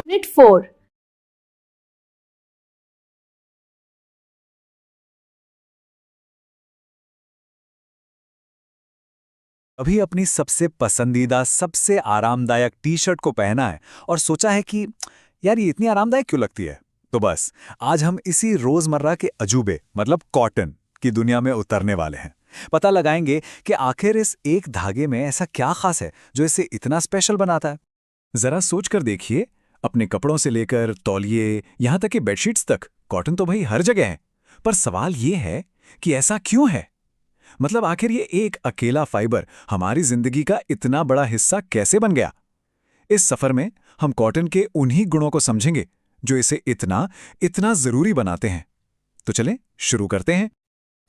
Unit 4. अभी अपनी सबसे पसंदीदा सबसे आरामदायक टी शर्ट को पहना है और सोचा है कि यार ये इतनी आरामदायक क्यों लगती है। तो बस आज हम इसी रोजमर्रा के अजूबे मतलब कॉटन की दुनिया में उतरने वाले हैं। पता लगाएंगे कि आखिर इस एक धागे में ऐसा क्या खास है जो इसे इतना स्पेशल बनाता है। जरा सोच कर देखिए, अपने कपड़ों से लेकर तौलिए यहाँ तक कि बेडशीट्स तक कॉटन तो भाई हर जगह है। पर सवाल ये है कि ऐसा क्यों है। मतलब आखिर ये एक अकेला फाइबर हमारी जिंदगी का इतना बड़ा हिस्सा कैसे बन गया। इस सफर में हम कॉटन के उन्हीं गुणों को समझेंगे जो इसे इतना इतना जरूरी बनाते हैं। तो चलें शुरू करते हैं।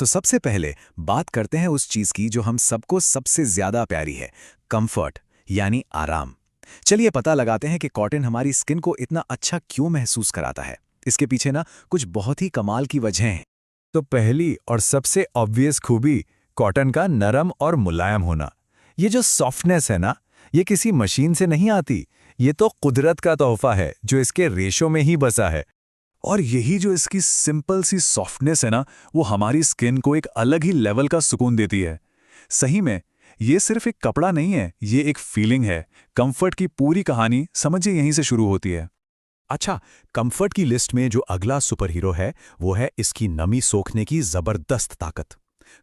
तो सबसे पहले बात करते हैं उस चीज की जो हम सबको सबसे ज्यादा प्यारी है, कंफर्ट यानी आराम। चलिए पता लगाते हैं कि कॉटन हमारी स्किन को इतना अच्छा क्यों महसूस कराता है। इसके पीछे ना कुछ बहुत ही कमाल की वजह हैं। तो पहली और सबसे ऑब्वियस खूबी कॉटन का नरम और मुलायम होना। ये जो सॉफ्टनेस है ना, ये किसी मशीन से नहीं आती, ये तो कुदरत का तोहफा है जो इसके रेशों में ही बसा है। और यही जो इसकी सिंपल सी सॉफ्टनेस है ना, वो हमारी स्किन को एक अलग ही लेवल का सुकून देती है। सही में ये सिर्फ एक कपड़ा नहीं है, ये एक फीलिंग है। कंफर्ट की पूरी कहानी समझिए यहीं से शुरू होती है। अच्छा, कंफर्ट की लिस्ट में जो अगला सुपर हीरो है वो है इसकी नमी सोखने की जबरदस्त ताकत।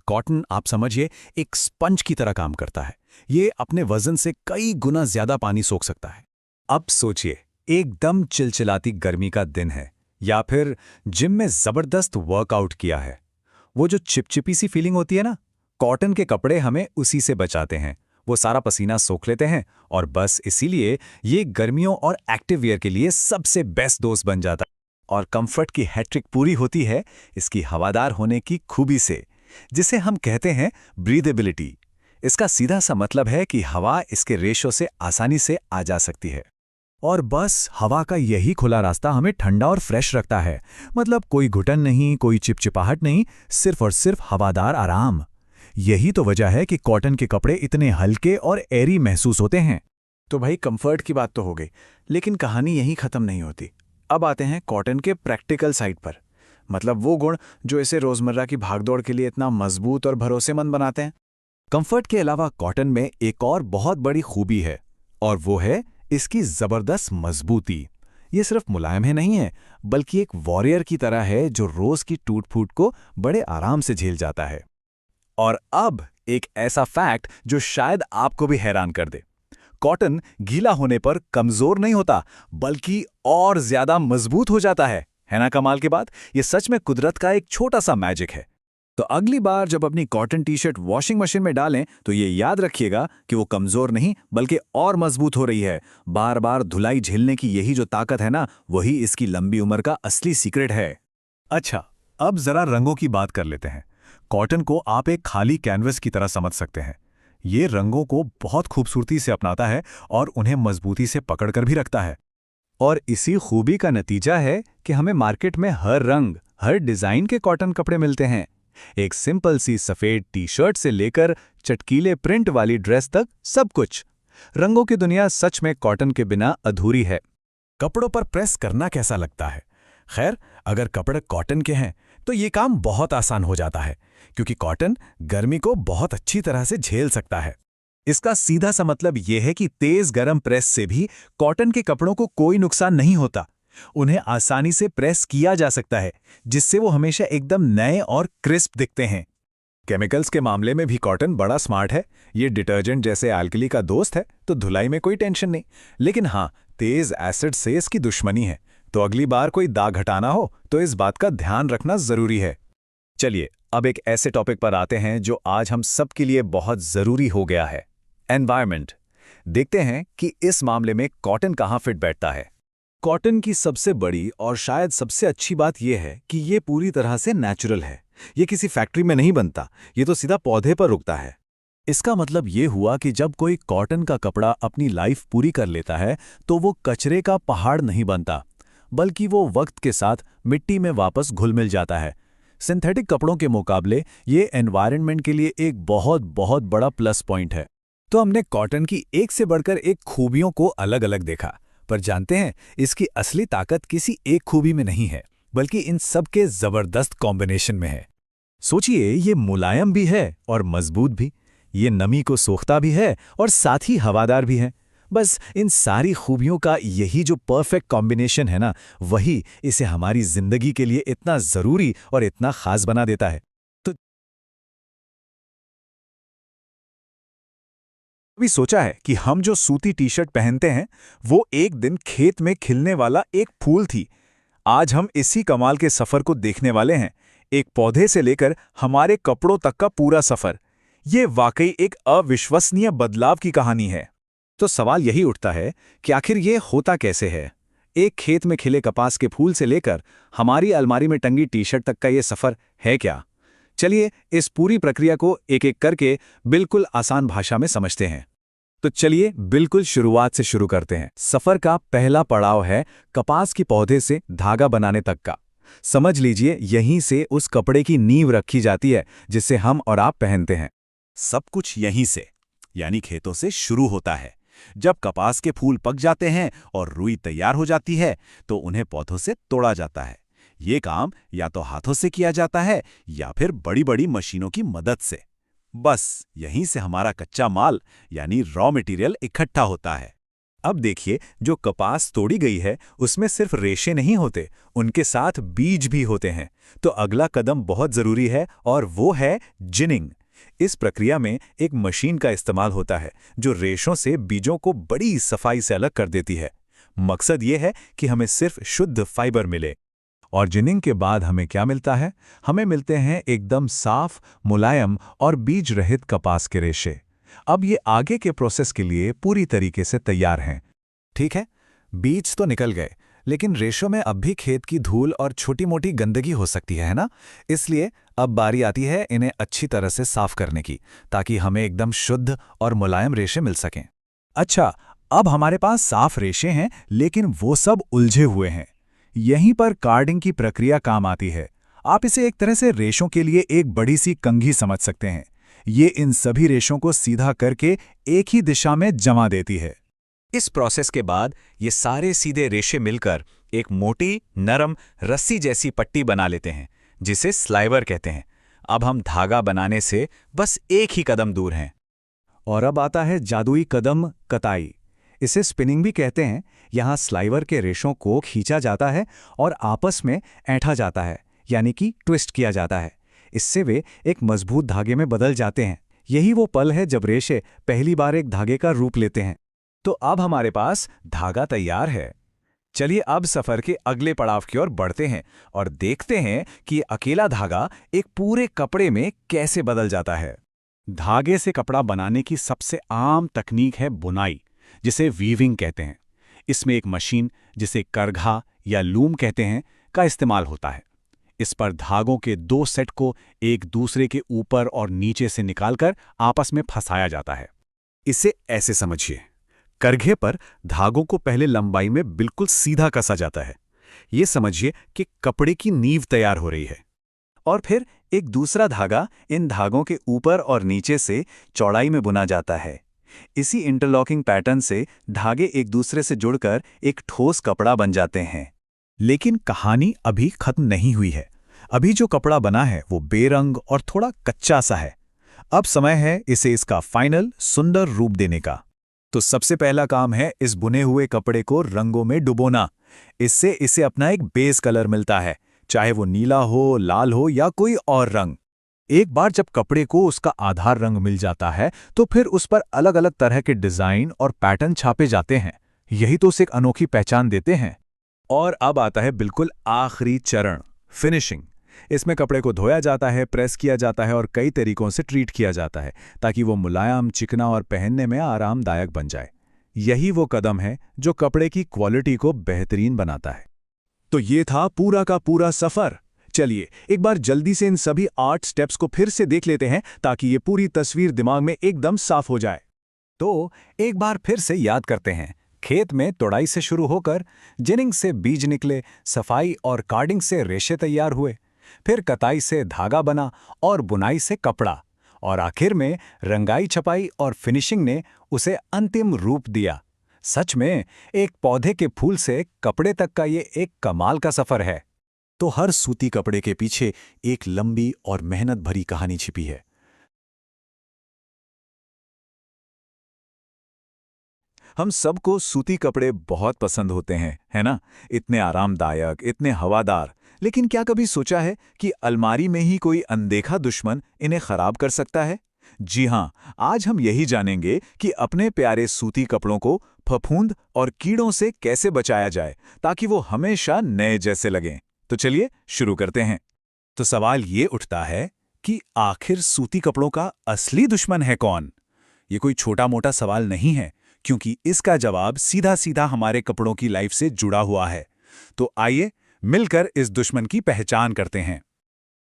कॉटन आप समझिए एक स्पंज की तरह काम करता है। ये अपने वजन से कई गुना ज्यादा पानी सोख सकता है। अब सोचिए, एकदम चिलचिलाती गर्मी का दिन है या फिर जिम में जबरदस्त वर्कआउट किया है। वो जो चिपचिपी सी फीलिंग होती है ना, कॉटन के कपड़े हमें उसी से बचाते हैं। वो सारा पसीना सोख लेते हैं और बस इसीलिए ये गर्मियों और एक्टिव वियर के लिए सबसे बेस्ट दोस्त बन जाता है। और कंफर्ट की हैट्रिक पूरी होती है इसकी हवादार होने की खूबी से, जिसे हम कहते हैं ब्रीदेबिलिटी। इसका सीधा सा मतलब है कि हवा इसके रेशों से आसानी से आ जा सकती है। और बस हवा का यही खुला रास्ता हमें ठंडा और फ्रेश रखता है। मतलब कोई घुटन नहीं, कोई चिपचिपाहट नहीं, सिर्फ और सिर्फ हवादार आराम। यही तो वजह है कि कॉटन के कपड़े इतने हल्के और एरी महसूस होते हैं। तो भाई कंफर्ट की बात तो हो गई, लेकिन कहानी यहीं खत्म नहीं होती। अब आते हैं कॉटन के प्रैक्टिकल साइड पर। मतलब वो गुण जो इसे रोजमर्रा की भागदौड़ के लिए इतना मजबूत और भरोसेमंद बनाते हैं। कंफर्ट के अलावा कॉटन में एक और बहुत बड़ी खूबी है, और वो है इसकी जबरदस्त मजबूती। ये सिर्फ मुलायम है नहीं है, बल्कि एक वॉरियर की तरह है जो रोज की टूट-फूट को बड़े आराम से झेल जाता है। और अब एक ऐसा फैक्ट जो शायद आपको भी हैरान कर दे। कॉटन गीला होने पर कमजोर नहीं होता, बल्कि और ज्यादा मजबूत हो जाता है ना कमाल की बात। ये सच में कुदरत का एक छोटा सा मैजिक है। तो अगली बार जब अपनी cotton T shirt washing machine में डालें तो ये याद रखिएगा कि वो कमजोर नहीं बल्कि और मजबूत हो रही है। बार बार धुलाई झेलने की यही जो ताकत है ना, वही इसकी लंबी उम्र का असली सीक्रेट है। अच्छा, अब जरा रंगों की बात कर लेते हैं। कॉटन को आप एक खाली कैनवस की तरह समझ सकते हैं। ये रंगों को बहुत खूबसूरती से अपनाता है और उन्हें मजबूती से पकड़कर भी रखता है। और इसी खूबी का नतीजा है कि हमें मार्केट में हर रंग, हर डिजाइन के कॉटन कपड़े मिलते हैं। एक सिंपल सी सफेद टी शर्ट से लेकर चटकीले प्रिंट वाली ड्रेस तक सब कुछ। रंगों की दुनिया सच में कॉटन के बिना अधूरी है। कपड़ों पर प्रेस करना कैसा लगता है? खैर, अगर कपड़े कॉटन के हैं तो ये काम बहुत आसान हो जाता है, क्योंकि कॉटन गर्मी को बहुत अच्छी तरह से झेल सकता है। इसका सीधा सा मतलब यह है कि तेज गरम प्रेस से भी कॉटन के कपड़ों को कोई नुकसान नहीं होता। उन्हें आसानी से प्रेस किया जा सकता है, जिससे वो हमेशा एकदम नए और क्रिस्प दिखते हैं। केमिकल्स के मामले में भी कॉटन बड़ा स्मार्ट है। ये डिटर्जेंट जैसे अल्कली का दोस्त है, तो धुलाई में कोई टेंशन नहीं। लेकिन हाँ, तेज एसिड से इसकी दुश्मनी है। तो अगली बार कोई दाग हटाना हो तो इस बात का ध्यान रखना जरूरी है। चलिए अब एक ऐसे टॉपिक पर आते हैं जो आज हम सब के लिए बहुत जरूरी हो गया है, एनवायरनमेंट। देखते हैं कि इस मामले में कॉटन कहाँ फिट बैठता है। कॉटन की सबसे बड़ी और शायद सबसे अच्छी बात यह है कि ये पूरी तरह से नेचुरल है। ये किसी फैक्ट्री में नहीं बनता, ये तो सीधा पौधे पर उगता है। इसका मतलब ये हुआ कि जब कोई कॉटन का कपड़ा अपनी लाइफ पूरी कर लेता है तो वो कचरे का पहाड़ नहीं बनता, बल्कि वो वक्त के साथ मिट्टी में वापस घुल मिल जाता है। सिंथेटिक कपड़ों के मुकाबले ये एनवायरनमेंट के लिए एक बहुत बहुत बड़ा प्लस पॉइंट है। तो हमने कॉटन की एक से बढ़कर एक खूबियों को अलग अलग देखा, पर जानते हैं, इसकी असली ताकत किसी एक खूबी में नहीं है, बल्कि इन सब के जबरदस्त कॉम्बिनेशन में है। सोचिए, ये मुलायम भी है और मजबूत भी, ये नमी को सोखता भी है और साथ ही हवादार भी है। बस इन सारी खूबियों का यही जो परफेक्ट कॉम्बिनेशन है ना, वही इसे हमारी जिंदगी के लिए इतना जरूरी और इतना खास बना देता है। तो कभी सोचा है कि हम जो सूती टी शर्ट पहनते हैं, वो एक दिन खेत में खिलने वाला एक फूल थी। आज हम इसी कमाल के सफर को देखने वाले हैं, एक पौधे से लेकर हमारे कपड़ों तक का पूरा सफर। ये वाकई एक अविश्वसनीय बदलाव की कहानी है। तो सवाल यही उठता है कि आखिर ये होता कैसे है? एक खेत में खिले कपास के फूल से लेकर हमारी अलमारी में टंगी टी शर्ट तक का ये सफर है क्या? चलिए इस पूरी प्रक्रिया को एक एक करके बिल्कुल आसान भाषा में समझते हैं। तो चलिए बिल्कुल शुरुआत से शुरू करते हैं। सफर का पहला पड़ाव है कपास के पौधे से धागा बनाने तक का। समझ लीजिए, यहीं से उस कपड़े की नींव रखी जाती है जिसे हम और आप पहनते हैं। सब कुछ यहीं से, यानी खेतों से शुरू होता है। जब कपास के फूल पक जाते हैं और रुई तैयार हो जाती है, तो उन्हें पौधों से तोड़ा जाता है। ये काम या तो हाथों से किया जाता है या फिर बड़ी बड़ी मशीनों की मदद से। बस यहीं से हमारा कच्चा माल यानी रॉ मटेरियल इकट्ठा होता है। अब देखिए, जो कपास तोड़ी गई है उसमें सिर्फ रेशे नहीं होते, उनके साथ बीज भी होते हैं। तो अगला कदम बहुत जरूरी है और वो है जिनिंग। इस प्रक्रिया में एक मशीन का इस्तेमाल होता है जो रेशों से बीजों को बड़ी सफाई से अलग कर देती है। मकसद ये है कि हमें सिर्फ शुद्ध फाइबर मिले। और जिनिंग के बाद हमें क्या मिलता है? हमें मिलते हैं एकदम साफ, मुलायम और बीज रहित कपास के रेशे। अब ये आगे के प्रोसेस के लिए पूरी तरीके से तैयार हैं। ठीक है, बीज तो निकल गए, लेकिन रेशों में अब भी खेत की धूल और छोटी-मोटी गंदगी हो सकती है ना? इसलिए अब बारी आती है इन्हें अच्छी तरह से साफ करने की, ताकि हमें एकदम शुद्ध और मुलायम रेशे मिल सकें। अच्छा, अब हमारे पास साफ रेशे हैं, लेकिन वो सब उलझे हुए हैं। यहीं पर कार्डिंग की प्रक्रिया काम आती है। आप इसे एक तरह से रेशों के लिए एक बड़ी सी कंघी समझ सकते हैं। ये इन सभी रेशों को सीधा करके एक ही दिशा में जमा देती है। इस प्रोसेस के बाद ये सारे सीधे रेशे मिलकर एक मोटी, नरम रस्सी जैसी पट्टी बना लेते हैं, जिसे स्लाइवर कहते हैं। अब हम धागा बनाने से बस एक ही कदम दूर हैं। और अब आता है जादुई कदम, कताई। इसे स्पिनिंग भी कहते हैं। यहाँ स्लाइवर के रेशों को खींचा जाता है और आपस में ऐंठा जाता है, यानी कि ट्विस्ट किया जाता है। इससे वे एक मजबूत धागे में बदल जाते हैं। यही वो पल है जब रेशे पहली बार एक धागे का रूप लेते हैं। तो अब हमारे पास धागा तैयार है। चलिए अब सफर के अगले पड़ाव की ओर बढ़ते हैं और देखते हैं कि अकेला धागा एक पूरे कपड़े में कैसे बदल जाता है। धागे से कपड़ा बनाने की सबसे आम तकनीक है बुनाई, जिसे वीविंग कहते हैं। इसमें एक मशीन, जिसे करघा या लूम कहते हैं, का इस्तेमाल होता है। इस पर धागों के दो सेट को एक दूसरे के ऊपर और नीचे से निकालकर आपस में फंसाया जाता है। इसे ऐसे समझिए, करघे पर धागों को पहले लंबाई में बिल्कुल सीधा कसा जाता है। ये समझिए कि कपड़े की नींव तैयार हो रही है। और फिर एक दूसरा धागा इन धागों के ऊपर और नीचे से चौड़ाई में बुना जाता है। इसी इंटरलॉकिंग पैटर्न से धागे एक दूसरे से जुड़कर एक ठोस कपड़ा बन जाते हैं। लेकिन कहानी अभी खत्म नहीं हुई है। अभी जो कपड़ा बना है वो बेरंग और थोड़ा कच्चा सा है। अब समय है इसे इसका फाइनल सुंदर रूप देने का। तो सबसे पहला काम है इस बुने हुए कपड़े को रंगों में डुबोना। इससे इसे अपना एक बेस कलर मिलता है, चाहे वो नीला हो, लाल हो या कोई और रंग। एक बार जब कपड़े को उसका आधार रंग मिल जाता है, तो फिर उस पर अलग अलग तरह के डिजाइन और पैटर्न छापे जाते हैं। यही तो उसे एक अनोखी पहचान देते हैं। और अब आता है बिल्कुल आखिरी चरण, फिनिशिंग। इसमें कपड़े को धोया जाता है, प्रेस किया जाता है और कई तरीकों से ट्रीट किया जाता है, ताकि वो मुलायम, चिकना और पहनने में आरामदायक बन जाए। यही वो कदम है जो कपड़े की क्वालिटी को बेहतरीन बनाता है। तो ये था पूरा का पूरा सफर। चलिए एक बार जल्दी से इन सभी 8 स्टेप्स को फिर से देख लेते हैं, ताकि ये पूरी तस्वीर दिमाग में एकदम साफ हो जाए। तो एक बार फिर से याद करते हैं। खेत में तोड़ाई से शुरू होकर जिनिंग से बीज निकले, सफाई और कार्डिंग से रेशे तैयार हुए, फिर कताई से धागा बना और बुनाई से कपड़ा, और आखिर में रंगाई, छपाई और फिनिशिंग ने उसे अंतिम रूप दिया। सच में, एक पौधे के फूल से कपड़े तक का ये एक कमाल का सफर है। तो हर सूती कपड़े के पीछे एक लंबी और मेहनत भरी कहानी छिपी है। हम सबको सूती कपड़े बहुत पसंद होते हैं, है ना? इतने आरामदायक, इतने हवादार। लेकिन क्या कभी सोचा है कि अलमारी में ही कोई अनदेखा दुश्मन इन्हें खराब कर सकता है? जी हाँ, आज हम यही जानेंगे कि अपने प्यारे सूती कपड़ों को फफूंद और कीड़ों से कैसे बचाया जाए ताकि वो हमेशा नए जैसे लगें। तो चलिए शुरू करते हैं। तो सवाल ये उठता है कि आखिर सूती कपड़ों का असली दुश्मन है कौन? ये कोई छोटा-मोटा सवाल नहीं है, क्योंकि इसका जवाब सीधा-सीधा हमारे कपड़ों की लाइफ से जुड़ा हुआ है। तो आइए मिलकर इस दुश्मन की पहचान करते हैं।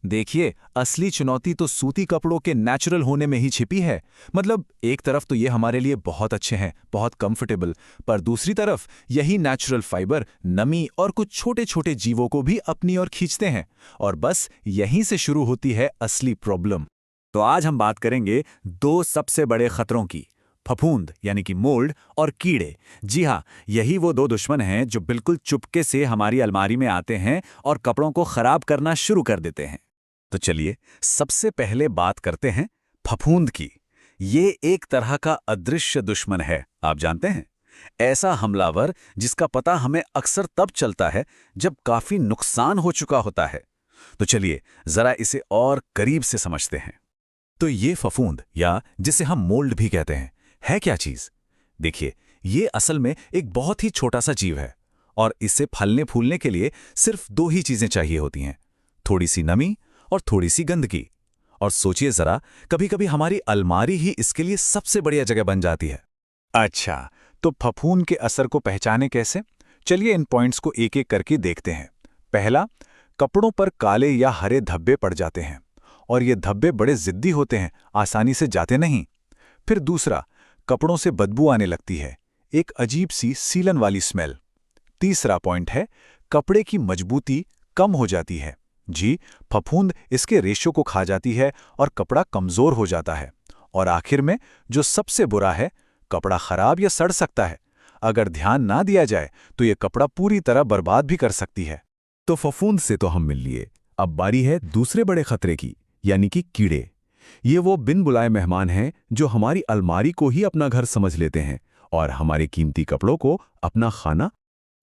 देखिए, असली चुनौती तो सूती कपड़ों के नेचुरल होने में ही छिपी है। मतलब एक तरफ तो ये हमारे लिए बहुत अच्छे हैं, बहुत कंफर्टेबल, पर दूसरी तरफ यही नेचुरल फाइबर नमी और कुछ छोटे-छोटे जीवों को भी अपनी ओर खींचते हैं। और बस यहीं से शुरू होती है असली प्रॉब्लम। तो आज हम बात करेंगे दो सबसे बड़े खतरों की, फफूंद यानी कि मोल्ड और कीड़े। जी हाँ, यही वो दो दुश्मन हैं जो बिल्कुल चुपके से हमारी अलमारी में आते हैं और कपड़ों को खराब करना शुरू कर देते हैं। तो चलिए सबसे पहले बात करते हैं फफूंद की। ये एक तरह का अदृश्य दुश्मन है, आप जानते हैं। ऐसा हमलावर जिसका पता हमें अक्सर तब चलता है जब काफी नुकसान हो चुका होता है। तो चलिए जरा इसे और करीब से समझते हैं। तो ये फफूंद, या जिसे हम मोल्ड भी कहते हैं, है क्या चीज? देखिए, ये असल में एक बहुत ही छोटा सा जीव है और इसे फलने फूलने के लिए सिर्फ दो ही चीजें चाहिए होती हैं, थोड़ी सी नमी और थोड़ी सी गंदगी। और सोचिए जरा, कभी-कभी हमारी अलमारी ही इसके लिए सबसे बढ़िया जगह बन जाती है। अच्छा, तो फफूंद के असर को पहचाने कैसे? चलिए इन पॉइंट्स को एक-एक करके देखते हैं। पहला, कपड़ों पर काले या हरे धब्बे पड़ जाते हैं और ये धब्बे बड़े जिद्दी होते हैं, आसानी से जाते नहीं। फिर दूसरा, कपड़ों से बदबू आने लगती है, एक अजीब सी सीलन वाली स्मेल। तीसरा पॉइंट है, कपड़े की मजबूती कम हो जाती है। जी, फफूंद इसके रेशों को खा जाती है और कपड़ा कमजोर हो जाता है। और आखिर में जो सबसे बुरा है, कपड़ा खराब या सड़ सकता है। अगर ध्यान ना दिया जाए तो ये कपड़ा पूरी तरह बर्बाद भी कर सकती है। तो फफूंद से तो हम मिल लिए, अब बारी है दूसरे बड़े खतरे की, यानी कि कीड़े। ये वो बिन बुलाए मेहमान हैं जो हमारी अलमारी को ही अपना घर समझ लेते हैं और हमारे कीमती कपड़ों को अपना खाना।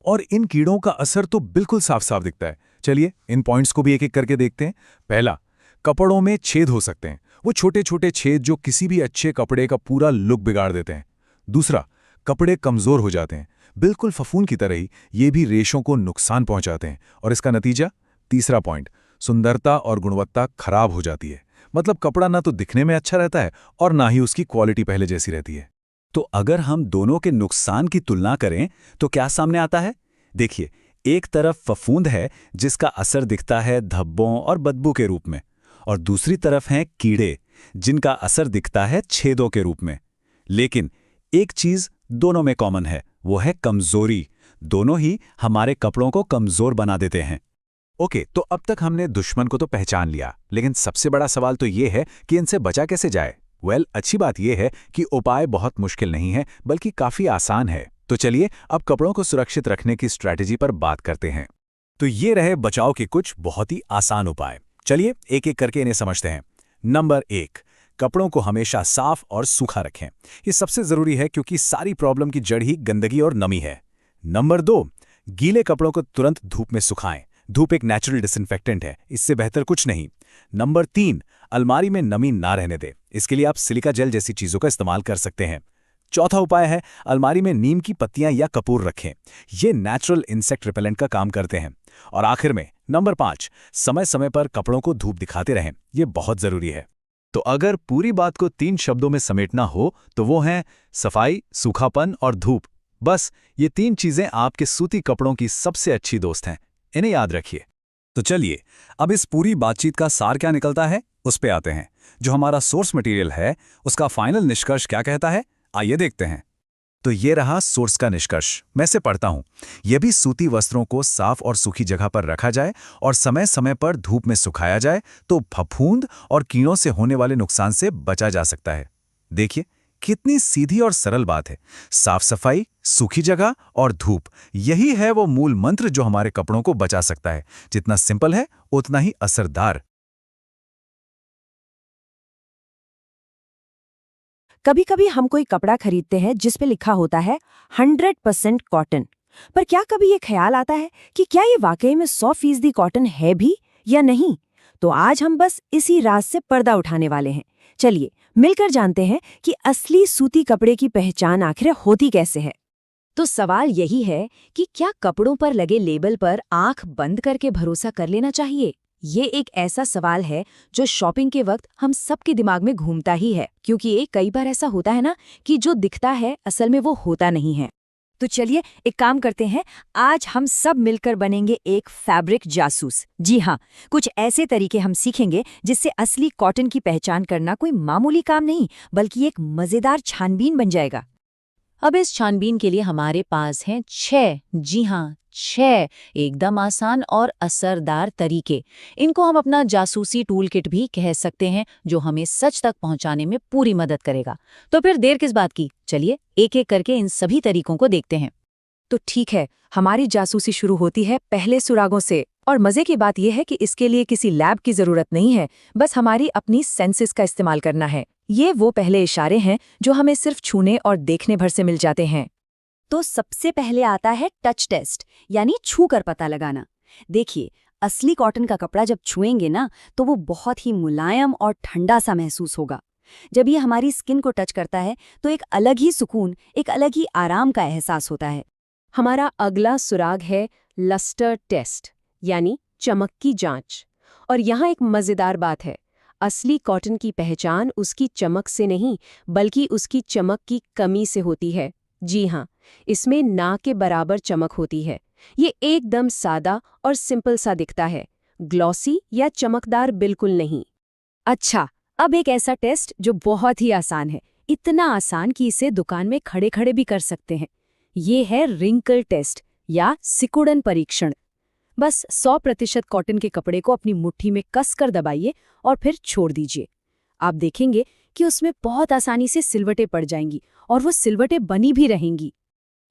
और इन कीड़ों का असर तो बिल्कुल साफ साफ दिखता है। चलिए इन पॉइंट्स को भी एक एक करके देखते हैं। पहला, कपड़ों में छेद हो सकते हैं, वो छोटे छोटे छेद जो किसी भी अच्छे कपड़े का पूरा लुक बिगाड़ देते हैं। दूसरा, कपड़े कमजोर हो जाते हैं, बिल्कुल फफूंद की तरह ही ये भी रेशों को नुकसान पहुंचाते हैं। और इसका नतीजा, तीसरा पॉइंट, सुंदरता और गुणवत्ता खराब हो जाती है। मतलब कपड़ा ना तो दिखने में अच्छा रहता है और ना ही उसकी क्वालिटी पहले जैसी रहती है। तो अगर हम दोनों के नुकसान की तुलना करें तो क्या सामने आता है? देखिए, एक तरफ फफूंद है जिसका असर दिखता है धब्बों और बदबू के रूप में, और दूसरी तरफ हैं कीड़े जिनका असर दिखता है छेदों के रूप में। लेकिन एक चीज दोनों में कॉमन है, वो है कमजोरी। दोनों ही हमारे कपड़ों को कमजोर बना देते हैं। ओके, तो अब तक हमने दुश्मन को तो पहचान लिया, लेकिन सबसे बड़ा सवाल तो ये है कि इनसे बचा कैसे जाए। अच्छी बात यह है कि उपाय बहुत मुश्किल नहीं है, बल्कि काफी आसान है। तो चलिए अब कपड़ों को सुरक्षित रखने की स्ट्रैटेजी पर बात करते हैं। तो ये रहे बचाव के कुछ बहुत ही आसान उपाय। चलिए एक एक करके इन्हें समझते हैं। नंबर 1, कपड़ों को हमेशा साफ और सूखा रखें। ये सबसे जरूरी है क्योंकि सारी प्रॉब्लम की जड़ ही गंदगी और नमी है। नंबर 2, गीले कपड़ों को तुरंत धूप में सुखाएं। धूप एक नेचुरल डिसइंफेक्टेंट है, इससे बेहतर कुछ नहीं। नंबर 3, अलमारी में नमी ना रहने दें। इसके लिए आप सिलिका जेल जैसी चीजों का इस्तेमाल कर सकते हैं। चौथा उपाय है, अलमारी में नीम की पत्तियां या कपूर रखें। ये नेचुरल इंसेक्ट रिपेलेंट का काम करते हैं। और आखिर में नंबर 5, समय समय पर कपड़ों को धूप दिखाते रहें। ये बहुत जरूरी है। तो अगर पूरी बात को 3 शब्दों में समेटना हो तो वो हैं सफाई, सूखापन और धूप। बस ये 3 चीजें आपके सूती कपड़ों की सबसे अच्छी दोस्त हैं, इन्हें याद रखिए। तो चलिए अब इस पूरी बातचीत का सार क्या निकलता है उस पे आते हैं। जो हमारा सोर्स मटेरियल है उसका फाइनल निष्कर्ष क्या कहता है, आइए देखते हैं। तो ये रहा सोर्स का निष्कर्ष, मैं इसे पढ़ता हूं। यह भी सूती वस्त्रों को साफ और सूखी जगह पर रखा जाए और समय समय पर धूप में सुखाया जाए तो फफूंद और कीड़ों से होने वाले नुकसान से बचा जा सकता है। देखिए कितनी सीधी और सरल बात है। साफ सफाई, सूखी जगह और धूप, यही है वो मूल मंत्र जो हमारे कपड़ों को बचा सकता है। जितना सिंपल है उतना ही असरदार। कभी कभी हम कोई कपड़ा खरीदते हैं जिस पे लिखा होता है 100% कॉटन। पर क्या कभी ये ख्याल आता है कि क्या ये वाकई में 100% कॉटन है भी या नहीं? तो आज हम बस इसी राज से पर्दा उठाने वाले हैं। चलिए मिलकर जानते हैं कि असली सूती कपड़े की पहचान आखिर होती कैसे है। तो सवाल यही है कि क्या कपड़ों पर लगे लेबल पर आंख बंद करके भरोसा कर लेना चाहिए? ये एक ऐसा सवाल है जो शॉपिंग के वक्त हम सबके दिमाग में घूमता ही है, क्योंकि ये कई बार ऐसा होता है ना कि जो दिखता है असल में वो होता नहीं है। तो चलिए एक काम करते हैं, आज हम सब मिलकर बनेंगे एक फैब्रिक जासूस। जी हाँ, कुछ ऐसे तरीके हम सीखेंगे जिससे असली कॉटन की पहचान करना कोई मामूली काम नहीं बल्कि एक मजेदार छानबीन बन जाएगा। अब इस छानबीन के लिए हमारे पास हैं 6, जी हाँ 6 एकदम आसान और असरदार तरीके। इनको हम अपना जासूसी टूल किट भी कह सकते हैं, जो हमें सच तक पहुंचाने में पूरी मदद करेगा। तो फिर देर किस बात की, चलिए एक एक करके इन सभी तरीकों को देखते हैं। तो ठीक है, हमारी जासूसी शुरू होती है पहले सुरागों से। और मजे की बात यह है कि इसके लिए किसी लैब की जरूरत नहीं है, बस हमारी अपनी सेंसेस का इस्तेमाल करना है। ये वो पहले इशारे हैं जो हमें सिर्फ छूने और देखने भर से मिल जाते हैं। तो सबसे पहले आता है टच टेस्ट, यानी छू कर पता लगाना। देखिए, असली कॉटन का कपड़ा जब छुएंगे ना तो वो बहुत ही मुलायम और ठंडा सा महसूस होगा। जब ये हमारी स्किन को टच करता है तो एक अलग ही सुकून, एक अलग ही आराम का एहसास होता है। हमारा अगला सुराग है लस्टर टेस्ट, यानी चमक की जांच। और यहाँ एक मजेदार बात है, असली कॉटन की पहचान उसकी चमक से नहीं बल्कि उसकी चमक की कमी से होती है। जी हाँ, इसमें ना के बराबर चमक होती है। ये एकदम सादा और सिंपल सा दिखता है, ग्लॉसी या चमकदार बिल्कुल नहीं। अच्छा, अब एक ऐसा टेस्ट जो बहुत ही आसान है, इतना आसान कि इसे दुकान में खड़े खड़े भी कर सकते हैं। ये है रिंकल टेस्ट या सिकुड़न परीक्षण। बस 100% कॉटन के कपड़े को अपनी मुट्ठी में कस कर दबाइए और फिर छोड़ दीजिए। आप देखेंगे कि उसमें बहुत आसानी से सिलवटें पड़ जाएंगी और वो सिलवटें बनी भी रहेंगी।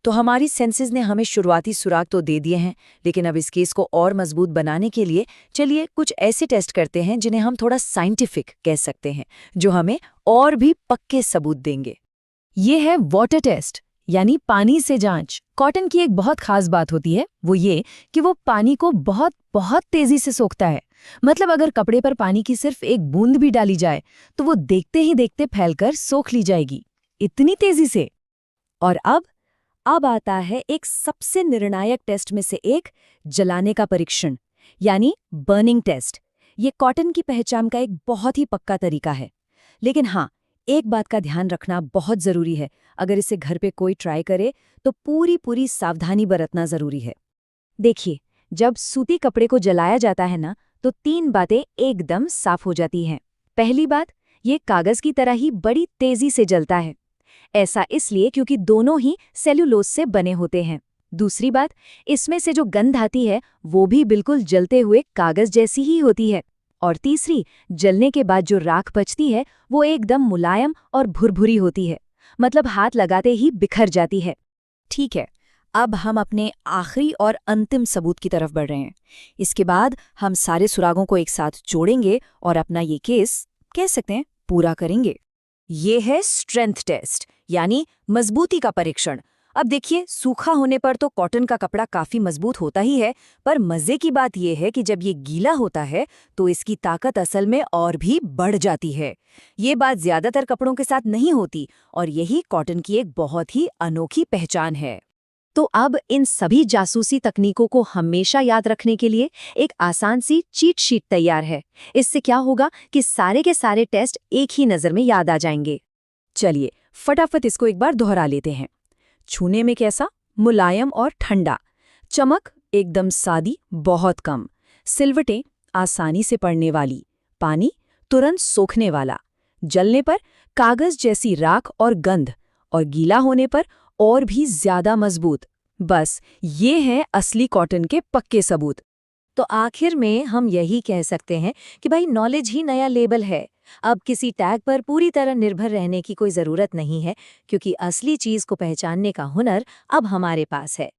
तो हमारी सेंसेस ने हमें शुरुआती सुराग तो दे दिए हैं, लेकिन अब इस केस को और मजबूत बनाने के लिए चलिए कुछ ऐसे टेस्ट करते हैं जिन्हें हम थोड़ा साइंटिफिक कह सकते हैं, जो हमें और भी पक्के सबूत देंगे। ये है वाटर टेस्ट, यानी पानी से जांच। कॉटन की एक बहुत खास बात होती है, वो ये कि वो पानी को बहुत बहुत तेजी से सोखता है। मतलब अगर कपड़े पर पानी की सिर्फ एक बूंद भी डाली जाए तो वो देखते ही देखते फैलकर सोख ली जाएगी, इतनी तेजी से। और अब आता है एक सबसे निर्णायक टेस्ट में से एक, जलाने का परीक्षण, यानी बर्निंग टेस्ट। ये कॉटन की पहचान का एक बहुत ही पक्का तरीका है। लेकिन हाँ, एक बात का ध्यान रखना बहुत जरूरी है, अगर इसे घर पे कोई ट्राई करे तो पूरी सावधानी बरतना जरूरी है। देखिए, जब सूती कपड़े को जलाया जाता है ना तो 3 बातें एकदम साफ हो जाती हैं। पहली बात, ये कागज की तरह ही बड़ी तेजी से जलता है। ऐसा इसलिए क्योंकि दोनों ही सेल्यूलोज से बने होते हैं। दूसरी बात, इसमें से जो गंध आती है वो भी बिल्कुल जलते हुए कागज जैसी ही होती है। और तीसरी, जलने के बाद जो राख बचती है वो एकदम मुलायम और भुरभुरी होती है, मतलब हाथ लगाते ही बिखर जाती है। ठीक है, अब हम अपने आखिरी और अंतिम सबूत की तरफ बढ़ रहे हैं। इसके बाद हम सारे सुरागों को एक साथ जोड़ेंगे और अपना ये केस कह सकते हैं पूरा करेंगे। ये है स्ट्रेंथ टेस्ट, यानी मजबूती का परीक्षण। अब देखिए, सूखा होने पर तो कॉटन का कपड़ा काफी मजबूत होता ही है, पर मजे की बात यह है कि जब ये गीला होता है तो इसकी ताकत असल में और भी बढ़ जाती है। ये बात ज्यादातर कपड़ों के साथ नहीं होती और यही कॉटन की एक बहुत ही अनोखी पहचान है। तो अब इन सभी जासूसी तकनीकों को हमेशा याद रखने के लिए एक आसान सी चीट शीट तैयार है। इससे क्या होगा कि सारे के सारे टेस्ट एक ही नज़र में याद आ जाएंगे। चलिए फटाफट इसको एक बार दोहरा लेते हैं। छूने में कैसा? मुलायम और ठंडा। चमक एकदम सादी, बहुत कम। सिलवटें आसानी से पड़ने वाली। पानी तुरंत सोखने वाला। जलने पर कागज जैसी राख और गंध, और गीला होने पर और भी ज्यादा मजबूत। बस ये हैं असली कॉटन के पक्के सबूत। तो आखिर में हम यही कह सकते हैं कि भाई नॉलेज ही नया लेबल है। अब किसी टैग पर पूरी तरह निर्भर रहने की कोई ज़रूरत नहीं है, क्योंकि असली चीज़ को पहचानने का हुनर अब हमारे पास है।